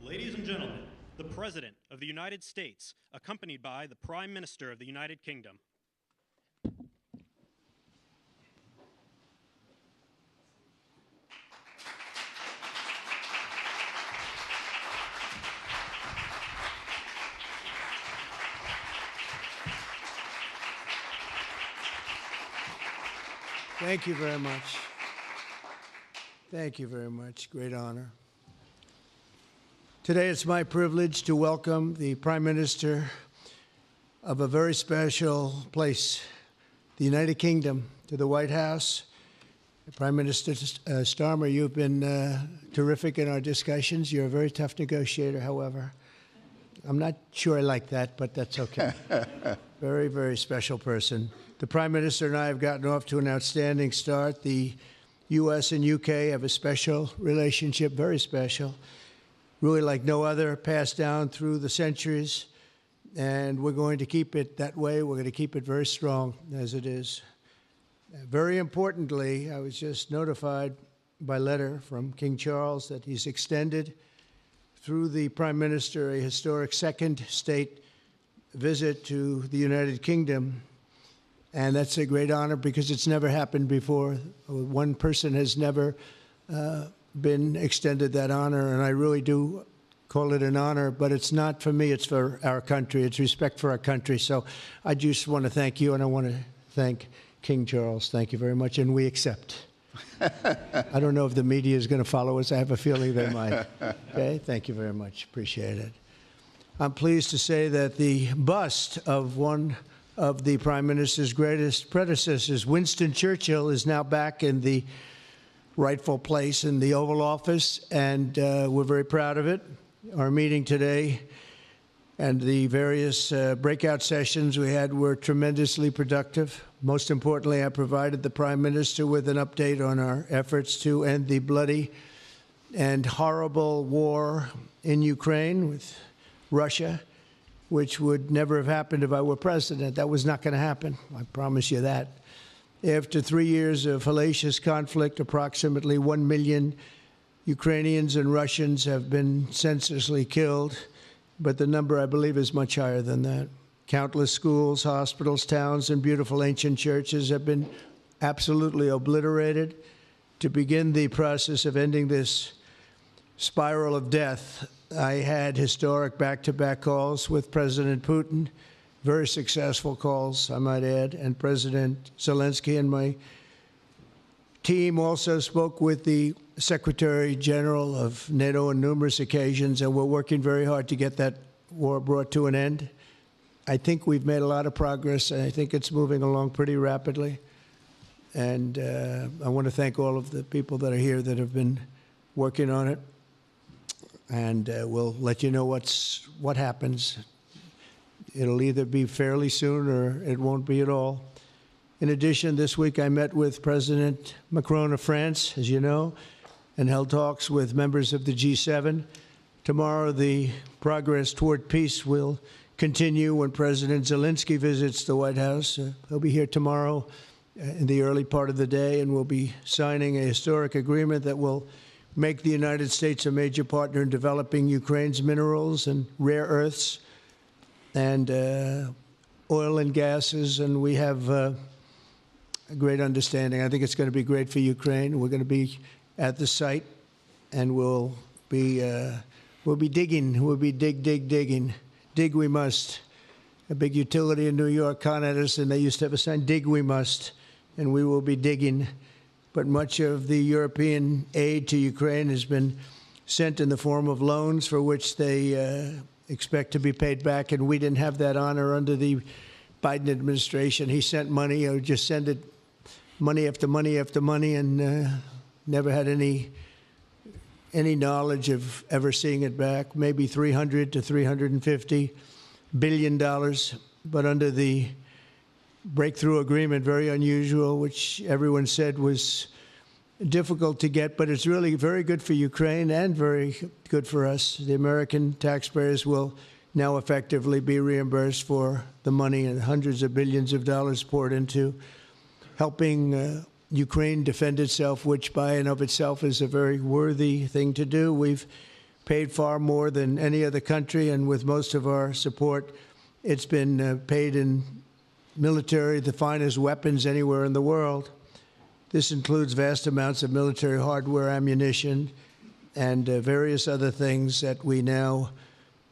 Ladies and gentlemen, the President of the United States, accompanied by the Prime Minister of the United Kingdom. Thank you very much. Thank you very much. Great honor. Today it's my privilege to welcome the Prime Minister of a very special place, the United Kingdom, to the White House. Prime Minister Starmer, you've been terrific in our discussions. You're a very tough negotiator, however. I'm not sure I like that, but that's okay. Very, very special person. The Prime Minister and I have gotten off to an outstanding start. The U.S. and U.K. have a special relationship, very special, really like no other, passed down through the centuries, and we're going to keep it that way. We're going to keep it very strong as it is. Very importantly, I was just notified by letter from King Charles that he's extended through the Prime Minister a historic second state visit to the United Kingdom. And that's a great honor because it's never happened before. One person has never been extended that honor, and I really do call it an honor, but it's not for me, it's for our country. It's respect for our country. So I just want to thank you, and I want to thank King Charles. Thank you very much, and we accept. I don't know if the media is going to follow us. I have a feeling they might. Okay, thank you very much. Appreciate it. I'm pleased to say that the bust of one of the Prime Minister's greatest predecessors, Winston Churchill, is now back in the rightful place in the Oval Office, and we're very proud of it. Our meeting today and the various breakout sessions we had were tremendously productive. Most importantly, I provided the Prime Minister with an update on our efforts to end the bloody and horrible war in Ukraine with Russia, which would never have happened if I were president. That was not going to happen. I promise you that. After 3 years of hellacious conflict, approximately 1 million Ukrainians and Russians have been senselessly killed, but the number, I believe, is much higher than that. Countless schools, hospitals, towns, and beautiful ancient churches have been absolutely obliterated. To begin the process of ending this spiral of death, I had historic back-to-back calls with President Putin, very successful calls, I might add, and President Zelensky, and my team also spoke with the Secretary General of NATO on numerous occasions, and we're working very hard to get that war brought to an end. I think we've made a lot of progress, and I think it's moving along pretty rapidly. And I want to thank all of the people that are here that have been working on it. And we'll let you know what happens. It'll either be fairly soon or it won't be at all. In addition, this week I met with President Macron of France, as you know, and held talks with members of the G7. Tomorrow, the progress toward peace will continue when President Zelensky visits the White House. He'll be here tomorrow in the early part of the day, and we'll be signing a historic agreement that will make the United States a major partner in developing Ukraine's minerals and rare earths and oil and gases, and we have a great understanding. I think it's going to be great for Ukraine. We're going to be at the site, and we'll be digging. We'll be digging. Dig we must. A big utility in New York, Con Edison, they used to have a sign, dig we must, and we will be digging. But much of the European aid to Ukraine has been sent in the form of loans for which they expect to be paid back, and we didn't have that honor under the Biden administration. He sent money, or just sent it, money after money after money, and never had any knowledge of ever seeing it back. Maybe $300 to $350 billion, but under the breakthrough agreement, very unusual, which everyone said was difficult to get, but it's really very good for Ukraine and very good for us. The American taxpayers will now effectively be reimbursed for the money and hundreds of billions of dollars poured into helping Ukraine defend itself, which by and of itself is a very worthy thing to do. We've paid far more than any other country, and with most of our support, it's been paid in military, the finest weapons anywhere in the world. This includes vast amounts of military hardware, ammunition, and various other things that we now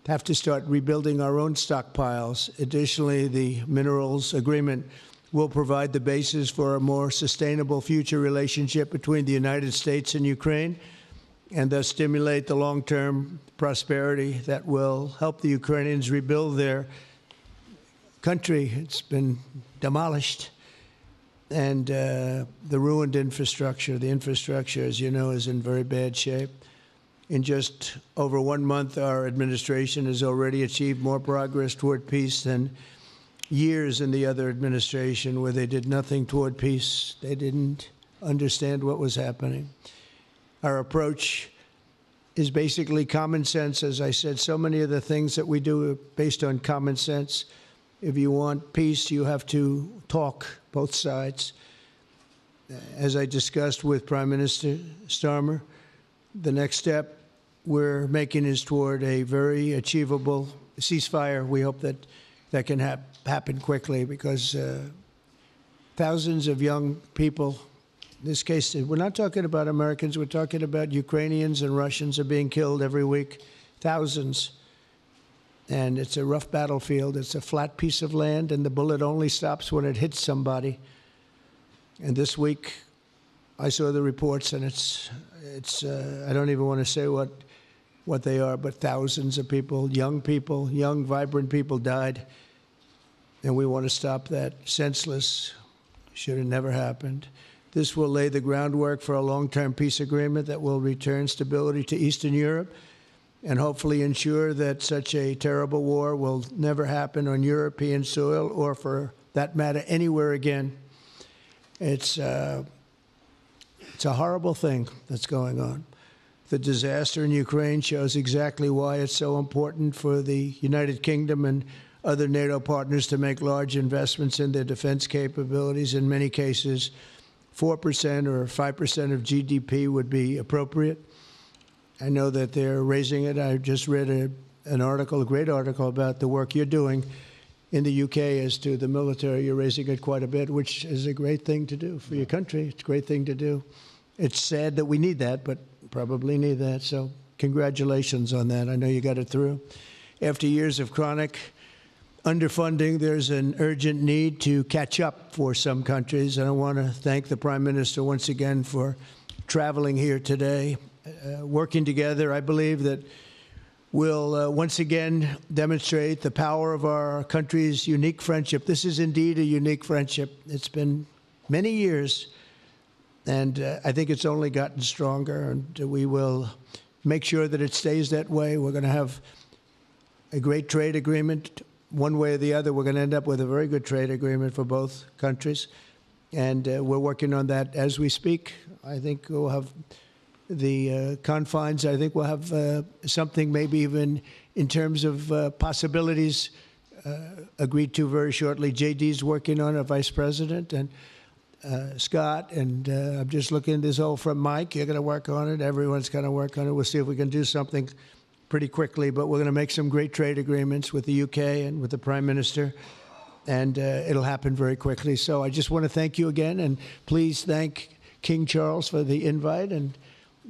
have to start rebuilding our own stockpiles. Additionally, the minerals agreement will provide the basis for a more sustainable future relationship between the United States and Ukraine, and thus stimulate the long-term prosperity that will help the Ukrainians rebuild their country. It's been demolished. And the ruined infrastructure. The infrastructure, as you know, is in very bad shape. In just over 1 month, our administration has already achieved more progress toward peace than years in the other administration where they did nothing toward peace. They didn't understand what was happening. Our approach is basically common sense. As I said, so many of the things that we do are based on common sense. If you want peace, you have to talk, both sides. As I discussed with Prime Minister Starmer, the next step we're making is toward a very achievable ceasefire. We hope that that can happen quickly, because thousands of young people, in this case, we're not talking about Americans, we're talking about Ukrainians and Russians are being killed every week, thousands. And it's a rough battlefield. It's a flat piece of land, and the bullet only stops when it hits somebody. And this week, I saw the reports, and it's I don't even want to say what they are, but thousands of people, young, vibrant people died. And we want to stop that. Senseless. Should have never happened. This will lay the groundwork for a long-term peace agreement that will return stability to Eastern Europe and hopefully ensure that such a terrible war will never happen on European soil, or for that matter, anywhere again. It's a horrible thing that's going on. The disaster in Ukraine shows exactly why it's so important for the United Kingdom and other NATO partners to make large investments in their defense capabilities. In many cases, 4% or 5% of GDP would be appropriate. I know that they're raising it. I just read an article, a great article, about the work you're doing in the UK as to the military. You're raising it quite a bit, which is a great thing to do for your country. It's a great thing to do. It's sad that we need that, but probably need that. So congratulations on that. I know you got it through. After years of chronic underfunding, there's an urgent need to catch up for some countries. And I want to thank the Prime Minister once again for traveling here today. Working together, I believe that we'll once again demonstrate the power of our country's unique friendship. This is indeed a unique friendship. It's been many years, and I think it's only gotten stronger, and we will make sure that it stays that way. We're going to have a great trade agreement. One way or the other, we're going to end up with a very good trade agreement for both countries, and we're working on that as we speak. I think we'll have the confines. I think we'll have something maybe even in terms of possibilities agreed to very shortly. JD's working on it, Vice President, and Scott, and I'm just looking, this all from Mike. You're going to work on it. Everyone's going to work on it. We'll see if we can do something pretty quickly, but we're going to make some great trade agreements with the UK and with the Prime Minister, and it'll happen very quickly. So I just want to thank you again, and please thank King Charles for the invite, and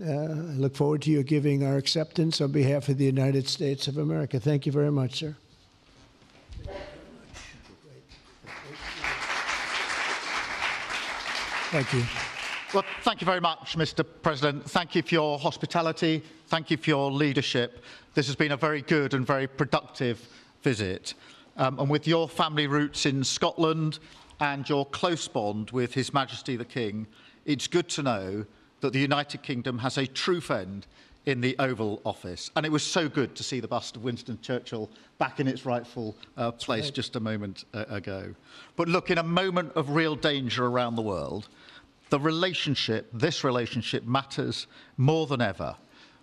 I look forward to you giving our acceptance on behalf of the United States of America. Thank you very much, sir. Thank you. Well, thank you very much, Mr. President. Thank you for your hospitality. Thank you for your leadership. This has been a very good and very productive visit. And with your family roots in Scotland and your close bond with His Majesty the King, it's good to know that the United Kingdom has a true friend in the Oval Office. And it was so good to see the bust of Winston Churchill back in its rightful place just a moment ago. But look, in a moment of real danger around the world, this relationship matters more than ever.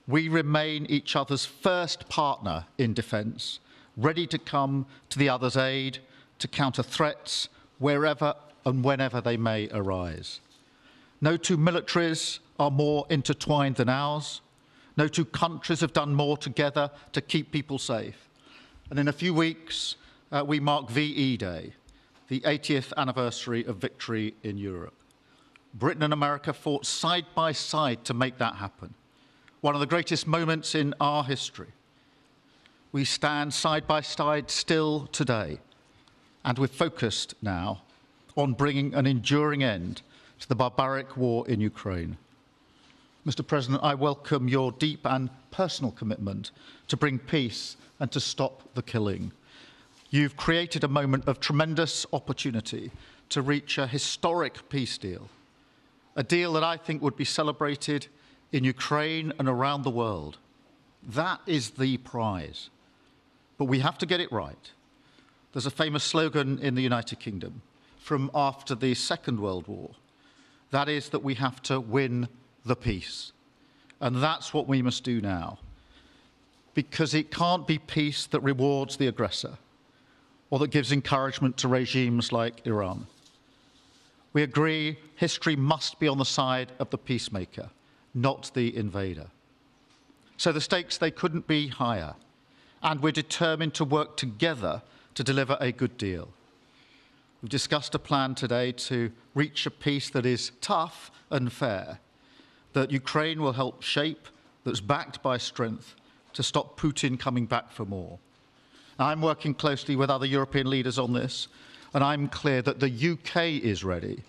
We remain each other's first partner in defence, ready to come to the other's aid, to counter threats wherever and whenever they may arise. No two militaries are more intertwined than ours, No two countries have done more together to keep people safe. And in a few weeks, we mark VE Day, the 80th anniversary of victory in Europe. Britain and America fought side by side to make that happen. One of the greatest moments in our history. We stand side by side still today, and we're focused now on bringing an enduring end to the barbaric war in Ukraine. Mr. President, I welcome your deep and personal commitment to bring peace and to stop the killing. You've created a moment of tremendous opportunity to reach a historic peace deal, a deal that I think would be celebrated in Ukraine and around the world. That is the prize. But we have to get it right. There's a famous slogan in the United Kingdom from after the Second World War. That is that we have to win the peace. And that's what we must do now. Because it can't be peace that rewards the aggressor or that gives encouragement to regimes like Iran. We agree history must be on the side of the peacemaker, not the invader. So the stakes, they couldn't be higher. And we're determined to work together to deliver a good deal. We've discussed a plan today to reach a peace that is tough and fair, that Ukraine will help shape, that's backed by strength, to stop Putin coming back for more. I'm working closely with other European leaders on this, and I'm clear that the UK is ready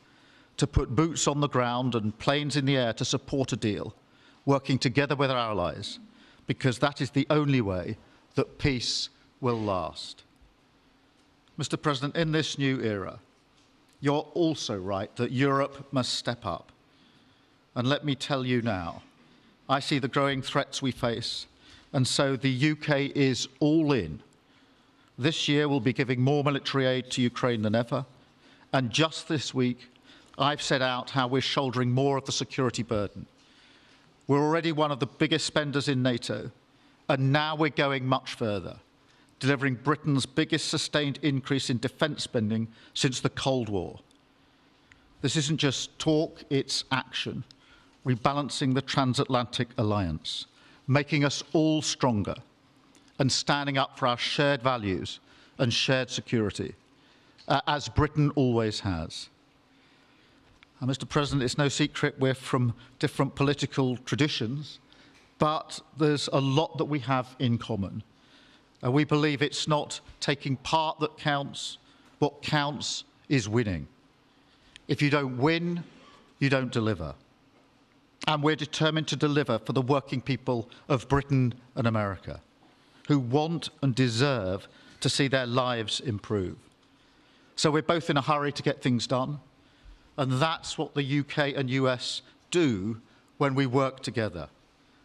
to put boots on the ground and planes in the air to support a deal, working together with our allies, because that is the only way that peace will last. Mr. President, in this new era, you're also right that Europe must step up. And let me tell you now, I see the growing threats we face, and so the UK is all in. This year we'll be giving more military aid to Ukraine than ever, and just this week I've set out how we're shouldering more of the security burden. We're already one of the biggest spenders in NATO, and now we're going much further, delivering Britain's biggest sustained increase in defence spending since the Cold War. This isn't just talk, it's action, rebalancing the transatlantic alliance, making us all stronger, and standing up for our shared values and shared security, as Britain always has. And Mr. President, it's no secret we're from different political traditions, but there's a lot that we have in common. We believe it's not taking part that counts. What counts is winning. If you don't win, you don't deliver. And we're determined to deliver for the working people of Britain and America, who want and deserve to see their lives improve. So we're both in a hurry to get things done, and that's what the UK and US do when we work together.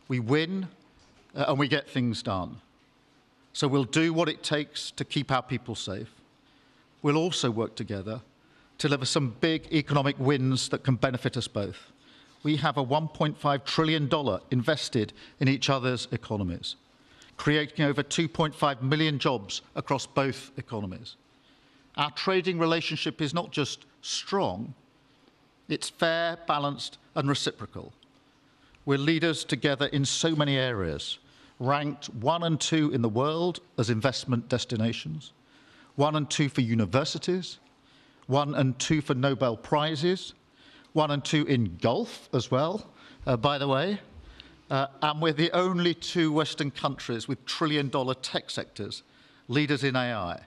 We win and we get things done. So we'll do what it takes to keep our people safe. We'll also work together to deliver some big economic wins that can benefit us both. We have a $1.5 trillion invested in each other's economies, creating over 2.5 million jobs across both economies. Our trading relationship is not just strong, it's fair, balanced, and reciprocal. We're leaders together in so many areas, ranked 1 and 2 in the world as investment destinations, 1 and 2 for universities, 1 and 2 for Nobel Prizes, 1 and 2 in golf as well, by the way. And we're the only 2 Western countries with trillion-dollar tech sectors, leaders in AI.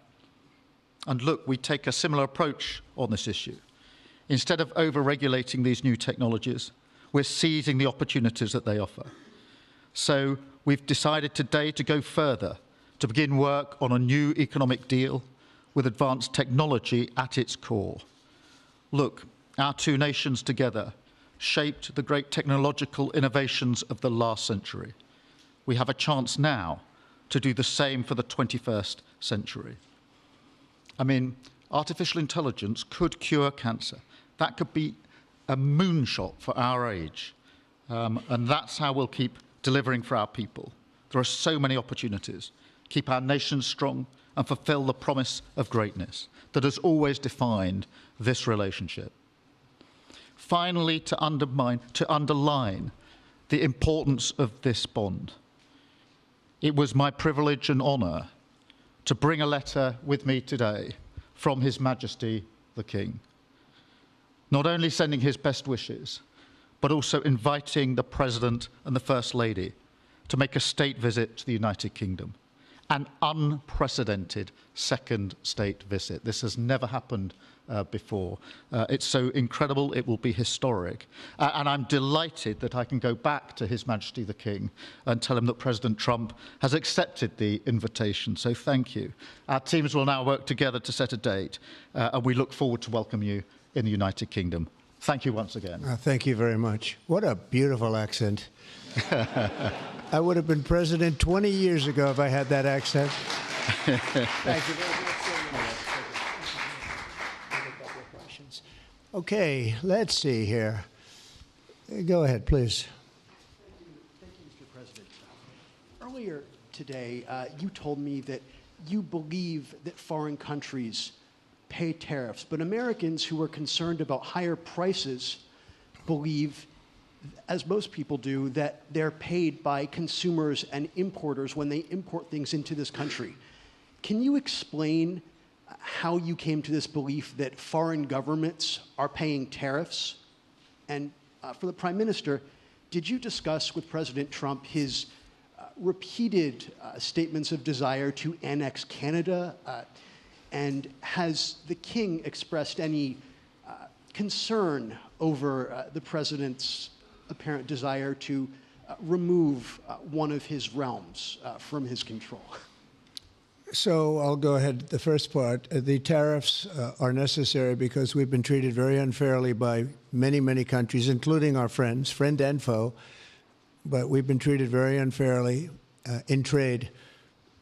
And look, we take a similar approach on this issue. Instead of over-regulating these new technologies, we're seizing the opportunities that they offer. So we've decided today to go further, to begin work on a new economic deal with advanced technology at its core. Look, our 2 nations together shaped the great technological innovations of the last century. We have a chance now to do the same for the 21st century. I mean, artificial intelligence could cure cancer. That could be a moonshot for our age. And that's how we'll keep delivering for our people. There are so many opportunities. Keep our nation strong and fulfill the promise of greatness that has always defined this relationship. Finally, to underline the importance of this bond. It was my privilege and honour to bring a letter with me today from His Majesty the King, not only sending his best wishes, but also inviting the President and the First Lady to make a state visit to the United Kingdom, an unprecedented second state visit. This has never happened before. It's so incredible, it will be historic. And I'm delighted that I can go back to His Majesty the King and tell him that President Trump has accepted the invitation. So thank you. Our teams will now work together to set a date, and we look forward to welcome you in the United Kingdom. Thank you once again. Thank you very much. What a beautiful accent. I would have been president 20 years ago if I had that accent. Thank you very much. Okay, let's see here. Go ahead, please. Thank you, Mr. President. Earlier today, you told me that you believe that foreign countries pay tariffs, but Americans who are concerned about higher prices believe, as most people do, that they're paid by consumers and importers when they import things into this country. Can you explain how you came to this belief that foreign governments are paying tariffs? And for the Prime Minister, did you discuss with President Trump his repeated statements of desire to annex Canada? And has the King expressed any concern over the President's apparent desire to remove one of his realms from his control? So I'll go ahead. The first part, the tariffs are necessary because we've been treated very unfairly by many, many countries, including our friends, friend and foe. But we've been treated very unfairly in trade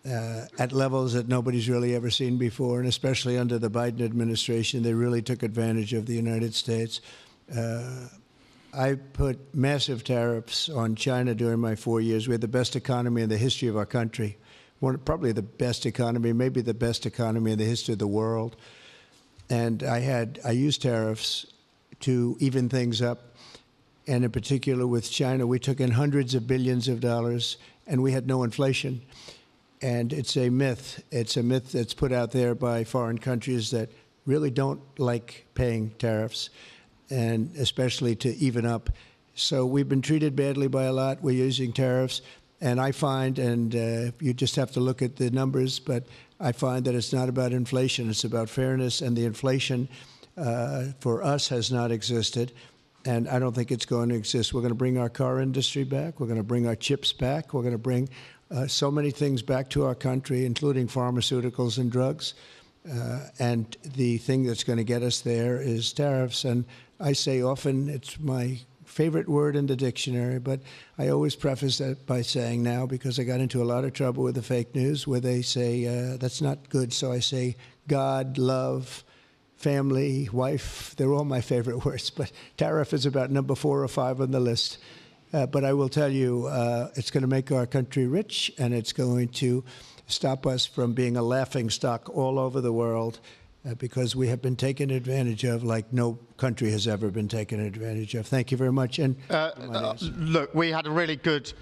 at levels that nobody's really ever seen before, and especially under the Biden administration, they really took advantage of the United States. I put massive tariffs on China during my 4 years. We had the best economy in the history of our country. Probably the best economy, maybe the best economy in the history of the world. And I used tariffs to even things up. And in particular with China, we took in hundreds of billions of dollars and we had no inflation. And it's a myth. It's a myth that's put out there by foreign countries that really don't like paying tariffs, and especially to even up. So we've been treated badly by a lot. We're using tariffs. And I find, and you just have to look at the numbers, but I find that it's not about inflation. It's about fairness, and the inflation for us has not existed, and I don't think it's going to exist. We're going to bring our car industry back. We're going to bring our chips back. We're going to bring so many things back to our country, including pharmaceuticals and drugs. And the thing that's going to get us there is tariffs. And I say often it's my favorite word in the dictionary, but I always preface that by saying now, because I got into a lot of trouble with the fake news where they say that's not good. So I say God, love, family, wife. They're all my favorite words, but tariff is about number 4 or 5 on the list. But I will tell you, it's going to make our country rich, and it's going to stop us from being a laughingstock all over the world. Because we have been taken advantage of like no country has ever been taken advantage of. Thank you very much. And look, we had a really good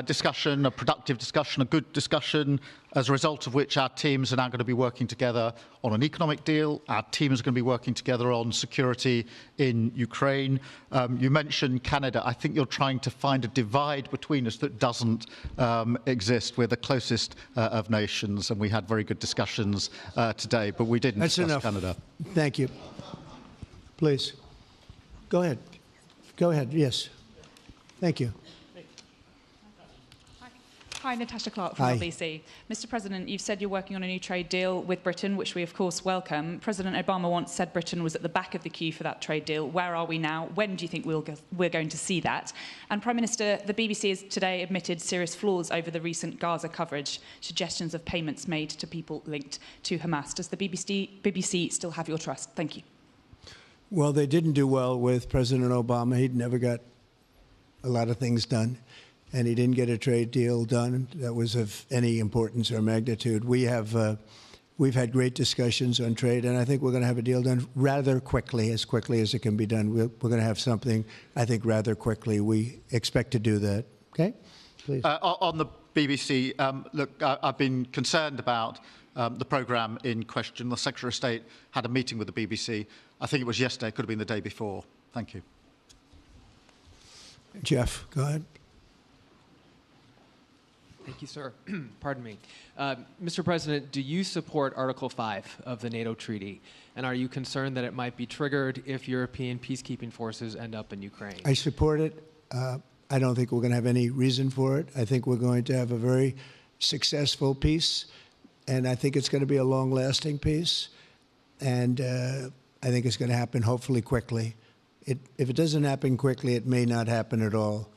discussion, a productive discussion, a good discussion, as a result of which our teams are now going to be working together on an economic deal. Our teams are going to be working together on security in Ukraine. You mentioned Canada. I think you're trying to find a divide between us that doesn't exist. We're the closest of nations, and we had very good discussions today, but we didn't discuss Canada. Thank you. Please. Go ahead. Go ahead. Yes. Thank you. Hi, Natasha Clark from LBC. Mr. President, you've said you're working on a new trade deal with Britain, which we of course welcome. President Obama once said Britain was at the back of the queue for that trade deal. Where are we now? When do you think we're going to see that? And Prime Minister, the BBC has today admitted serious flaws over the recent Gaza coverage, suggestions of payments made to people linked to Hamas. Does the BBC still have your trust? Thank you. Well, they didn't do well with President Obama. He'd never got a lot of things done. And he didn't get a trade deal done that was of any importance or magnitude. We have we've had great discussions on trade, and I think we're going to have a deal done rather quickly as it can be done. We're going to have something, I think, rather quickly. We expect to do that. Okay? Please. On the BBC, look, I've been concerned about the programme in question. The Secretary of State had a meeting with the BBC. I think it was yesterday. It could have been the day before. Thank you. Jeff, go ahead. Thank you, sir. Pardon me. Mr. President, do you support Article 5 of the NATO treaty? And are you concerned that it might be triggered if European peacekeeping forces end up in Ukraine? I support it. I don't think we're going to have any reason for it. I think we're going to have a very successful peace, and I think it's going to be a long-lasting peace. And I think it's going to happen hopefully quickly. If it doesn't happen quickly, it may not happen at all.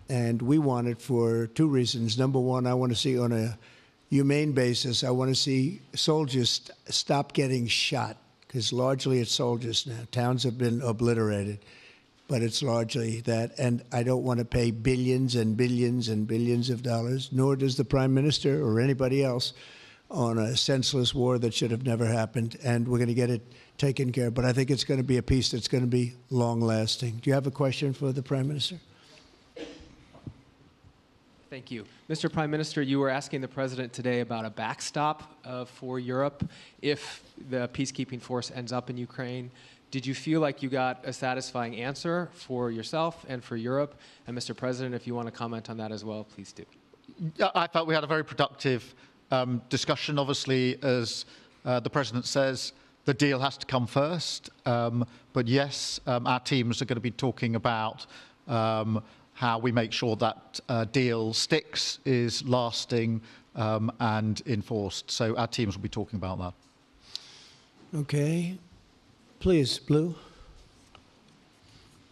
And we want it for two reasons. Number one, I want to see on a humane basis, I want to see soldiers stop getting shot, because largely it's soldiers now. Towns have been obliterated, but it's largely that. And I don't want to pay billions and billions and billions of dollars, nor does the Prime Minister or anybody else, on a senseless war that should have never happened. And we're going to get it taken care of. But I think it's going to be a peace that's going to be long-lasting. Do you have a question for the Prime Minister? Thank you. Mr. Prime Minister, you were asking the President today about a backstop for Europe if the peacekeeping force ends up in Ukraine. Did you feel like you got a satisfying answer for yourself and for Europe? And Mr. President, if you want to comment on that as well, please do. I felt we had a very productive discussion. Obviously, as the President says, the deal has to come first. But yes, our teams are going to be talking about how we make sure that deal sticks, is lasting and enforced. So our teams will be talking about that. Okay. Please, Blue.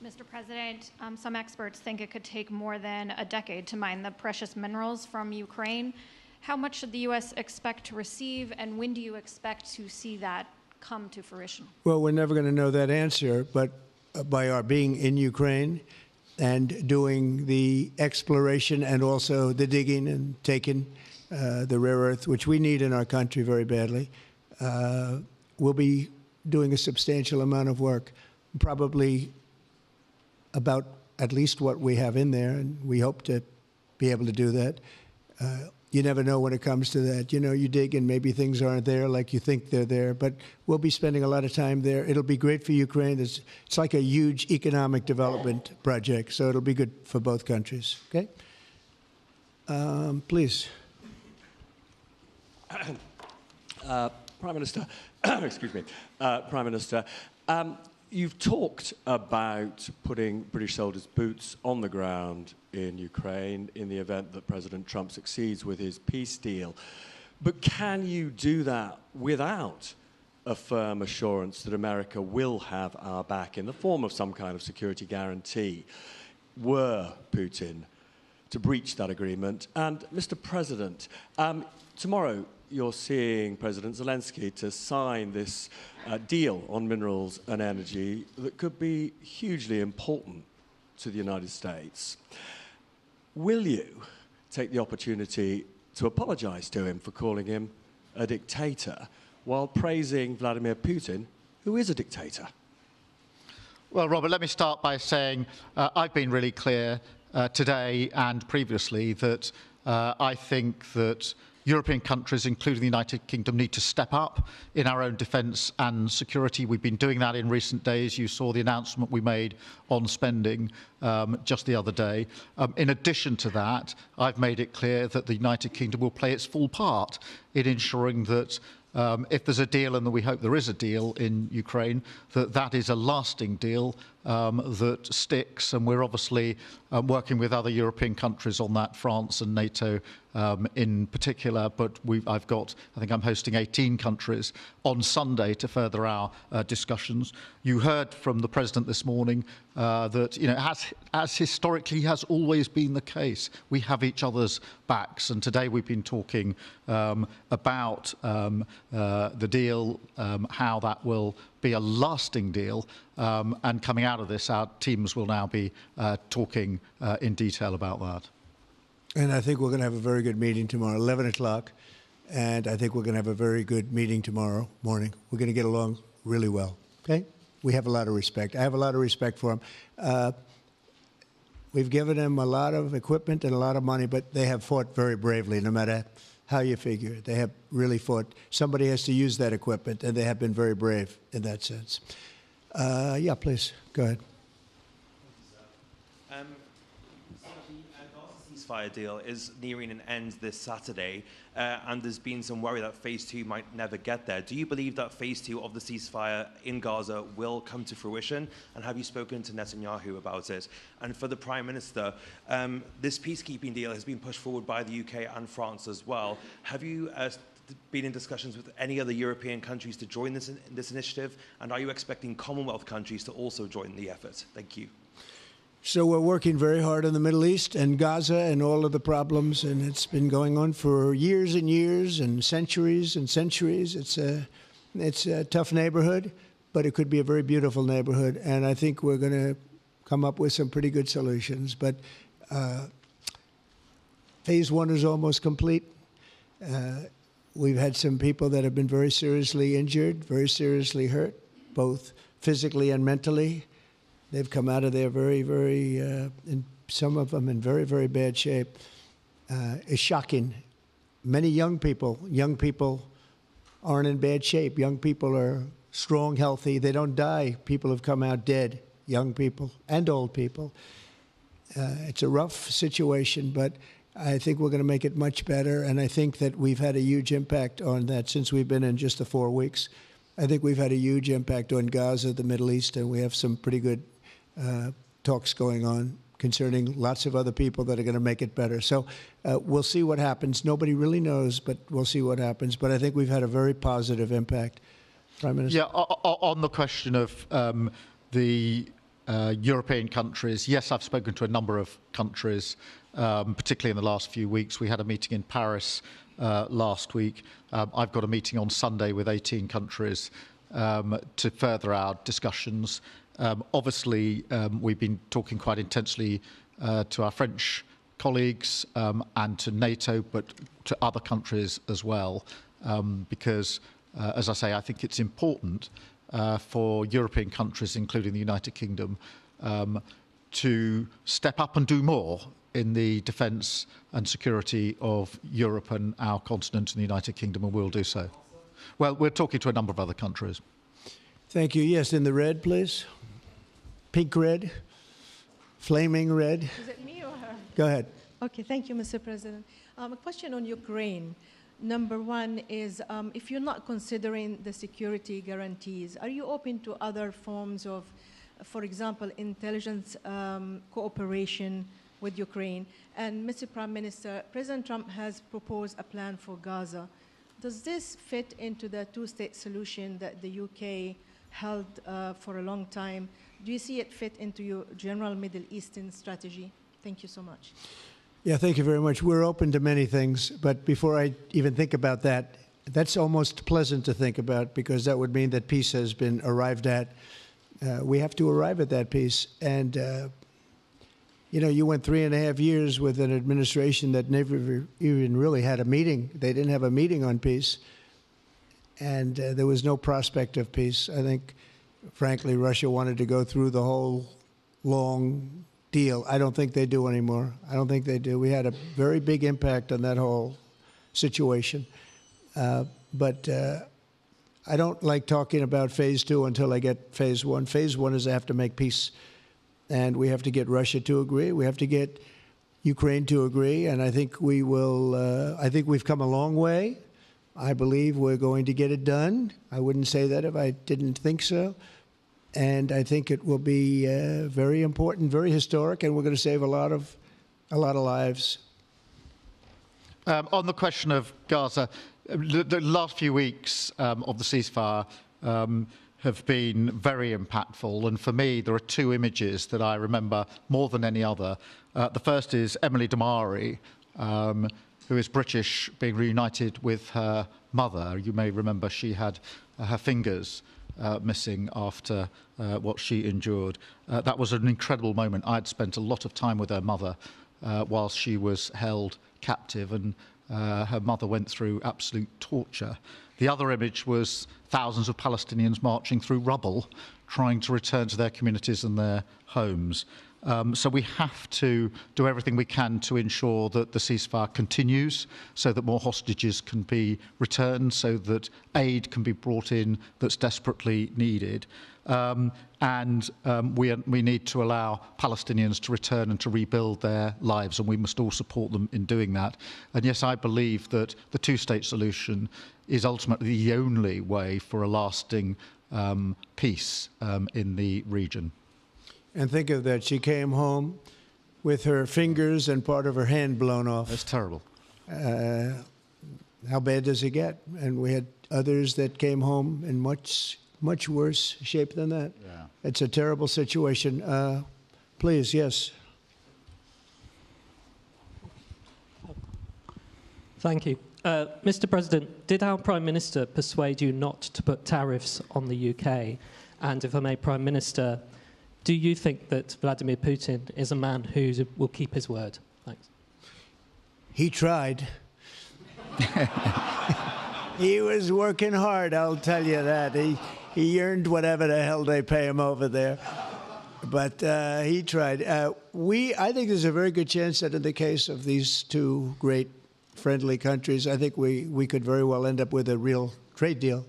Mr. President, some experts think it could take more than a decade to mine the precious minerals from Ukraine. How much should the U.S. expect to receive, and when do you expect to see that come to fruition? Well, we're never going to know that answer, but by our being in Ukraine and doing the exploration and also the digging and taking the rare earth, which we need in our country very badly, we'll be doing a substantial amount of work, probably about at least what we have in there, and we hope to be able to do that. You never know when it comes to that. You know, you dig and maybe things aren't there like you think they're there, but we'll be spending a lot of time there. It'll be great for Ukraine. It's like a huge economic development project, so it'll be good for both countries. Okay? Please. Prime Minister, excuse me, Prime Minister, you've talked about putting British soldiers' boots on the ground in Ukraine in the event that President Trump succeeds with his peace deal. But can you do that without a firm assurance that America will have our back in the form of some kind of security guarantee were Putin to breach that agreement? And Mr. President, tomorrow you're seeing President Zelensky to sign this deal on minerals and energy that could be hugely important to the United States. Will you take the opportunity to apologize to him for calling him a dictator while praising Vladimir Putin, who is a dictator? Well, Robert, let me start by saying I've been really clear today and previously that I think that European countries, including the United Kingdom, need to step up in our own defence and security. We've been doing that in recent days. You saw the announcement we made on spending just the other day. In addition to that, I've made it clear that the United Kingdom will play its full part in ensuring that if there's a deal, and we hope there is a deal in Ukraine, that is a lasting deal that sticks. And we're obviously working with other European countries on that, France and NATO in particular. But I think I'm hosting 18 countries on Sunday to further our discussions. You heard from the President this morning that, you know, as historically has always been the case, we have each other's backs. And today we've been talking about the deal, how that will be a lasting deal. And coming out of this, our teams will now be talking in detail about that. And I think we're going to have a very good meeting tomorrow, 11 o'clock. And I think we're going to have a very good meeting tomorrow morning. We're going to get along really well, okay? We have a lot of respect. I have a lot of respect for him. We've given them a lot of equipment and a lot of money, but they have fought very bravely, no matter how you figure it. They have really fought. Somebody has to use that equipment, and they have been very brave in that sense. Yeah, please, go ahead. The Gaza ceasefire deal is nearing an end this Saturday, and there's been some worry that phase 2 might never get there. Do you believe that phase 2 of the ceasefire in Gaza will come to fruition? And have you spoken to Netanyahu about it? And for the Prime Minister, this peacekeeping deal has been pushed forward by the UK and France as well. Have you been in discussions with any other European countries to join this initiative? And are you expecting Commonwealth countries to also join the effort? Thank you. So we're working very hard in the Middle East and Gaza and all of the problems, and it's been going on for years and years and centuries and centuries. It's a tough neighborhood, but it could be a very beautiful neighborhood, and I think we're going to come up with some pretty good solutions. But phase 1 is almost complete. We've had some people that have been very seriously injured, very seriously hurt, both physically and mentally. They've come out of there in some of them in very, very bad shape. It's shocking. Many young people aren't in bad shape. Young people are strong, healthy. They don't die. People have come out dead, young people and old people. It's a rough situation, but I think we're going to make it much better, and I think that we've had a huge impact on that since we've been in just the 4 weeks. I think we've had a huge impact on Gaza, the Middle East, and we have some pretty good talks going on concerning lots of other people that are going to make it better. So we'll see what happens. Nobody really knows, but we'll see what happens. But I think we've had a very positive impact. Prime Minister? Yeah, on the question of the European countries, yes, I've spoken to a number of countries, particularly in the last few weeks. We had a meeting in Paris last week. I've got a meeting on Sunday with 18 countries to further our discussions. Obviously, we've been talking quite intensely to our French colleagues and to NATO, but to other countries as well, because, as I say, I think it's important for European countries, including the United Kingdom, to step up and do more in the defence and security of Europe and our continent and the United Kingdom, and we'll do so. Well, we're talking to a number of other countries. Thank you. Yes, in the red, please. Pink red, flaming red. Is it me or her? Go ahead. Okay, thank you, Mr. President. A question on Ukraine. Number one is, if you're not considering the security guarantees, are you open to other forms of, for example, intelligence cooperation with Ukraine? And Mr. Prime Minister, President Trump has proposed a plan for Gaza. Does this fit into the two-state solution that the UK held for a long time? Do you see it fit into your general Middle Eastern strategy? Thank you so much. Yeah, thank you very much. We're open to many things, but before I even think about that, that's almost pleasant to think about because that would mean that peace has been arrived at. We have to arrive at that peace. And, you know, you went 3.5 years with an administration that never even really had a meeting. They didn't have a meeting on peace. And there was no prospect of peace. I think, frankly, Russia wanted to go through the whole long deal. I don't think they do anymore. I don't think they do. We had a very big impact on that whole situation. But I don't like talking about phase 2 until I get phase 1. Phase 1 is I have to make peace. And we have to get Russia to agree. We have to get Ukraine to agree. And I think we will. I think we've come a long way. I believe we're going to get it done. I wouldn't say that if I didn't think so. And I think it will be very important, very historic, and we're going to save a lot of lives. On the question of Gaza, the last few weeks of the ceasefire have been very impactful. And for me, there are two images that I remember more than any other. The first is Emily Damari, who is British, being reunited with her mother. You may remember she had her fingers missing after what she endured. That was an incredible moment. I'd spent a lot of time with her mother whilst she was held captive, and her mother went through absolute torture. The other image was thousands of Palestinians marching through rubble, trying to return to their communities and their homes. So we have to do everything we can to ensure that the ceasefire continues, so that more hostages can be returned, so that aid can be brought in that's desperately needed. We need to allow Palestinians to return and to rebuild their lives, and we must all support them in doing that. And yes, I believe that the two-state solution is ultimately the only way for a lasting peace in the region. And think of that, she came home with her fingers and part of her hand blown off. That's terrible. How bad does it get? And we had others that came home in much worse shape than that. Yeah. It's a terrible situation. Please, yes. Thank you. Mr. President, did our Prime Minister persuade you not to put tariffs on the UK? And if I may, Prime Minister, do you think that Vladimir Putin is a man who will keep his word? Thanks. He tried. He was working hard, I'll tell you that. He earned whatever the hell they pay him over there. But he tried. I think there's a very good chance that in the case of these two great friendly countries, I think we could very well end up with a real trade deal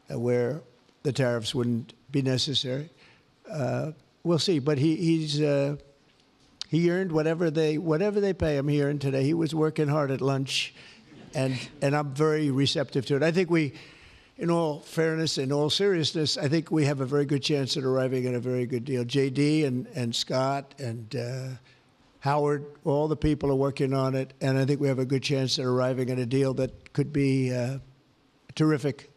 where the tariffs wouldn't be necessary. We'll see, but he earned whatever they pay him. He earned today. He was working hard at lunch, and I'm very receptive to it. I think we, in all fairness, in all seriousness, I think we have a very good chance at arriving at a very good deal. JD and Scott and Howard, all the people are working on it, and I think we have a good chance at arriving at a deal that could be terrific,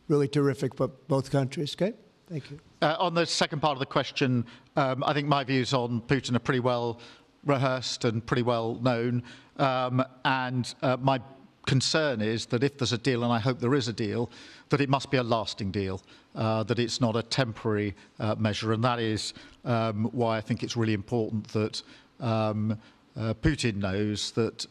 really terrific for both countries. Okay, thank you. On the second part of the question, I think my views on Putin are pretty well rehearsed and pretty well known. My concern is that if there's a deal, and I hope there is a deal, that it must be a lasting deal, that it's not a temporary measure. And that is why I think it's really important that Putin knows that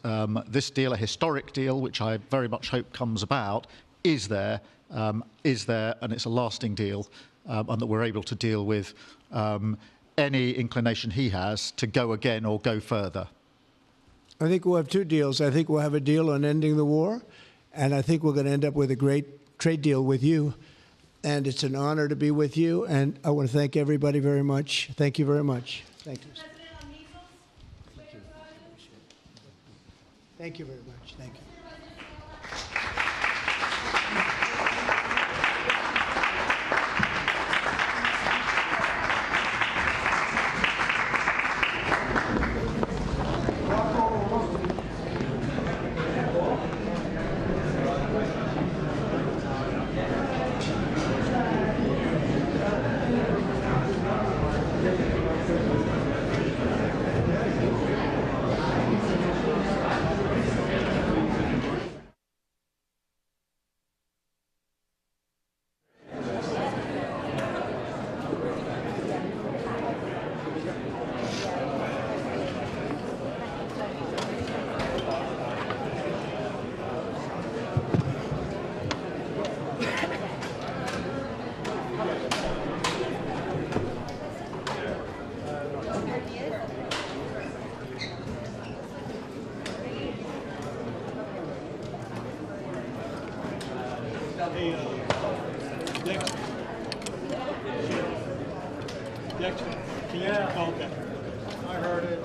this deal, a historic deal, which I very much hope comes about, is there, and it's a lasting deal. And that we're able to deal with any inclination he has to go again or go further. I think we'll have two deals. I think we'll have a deal on ending the war, and I think we're going to end up with a great trade deal with you. And it's an honor to be with you, and I want to thank everybody very much. Thank you very much. Thank you. Thank you very much. Thank you. Dexter, can you call that? I heard it.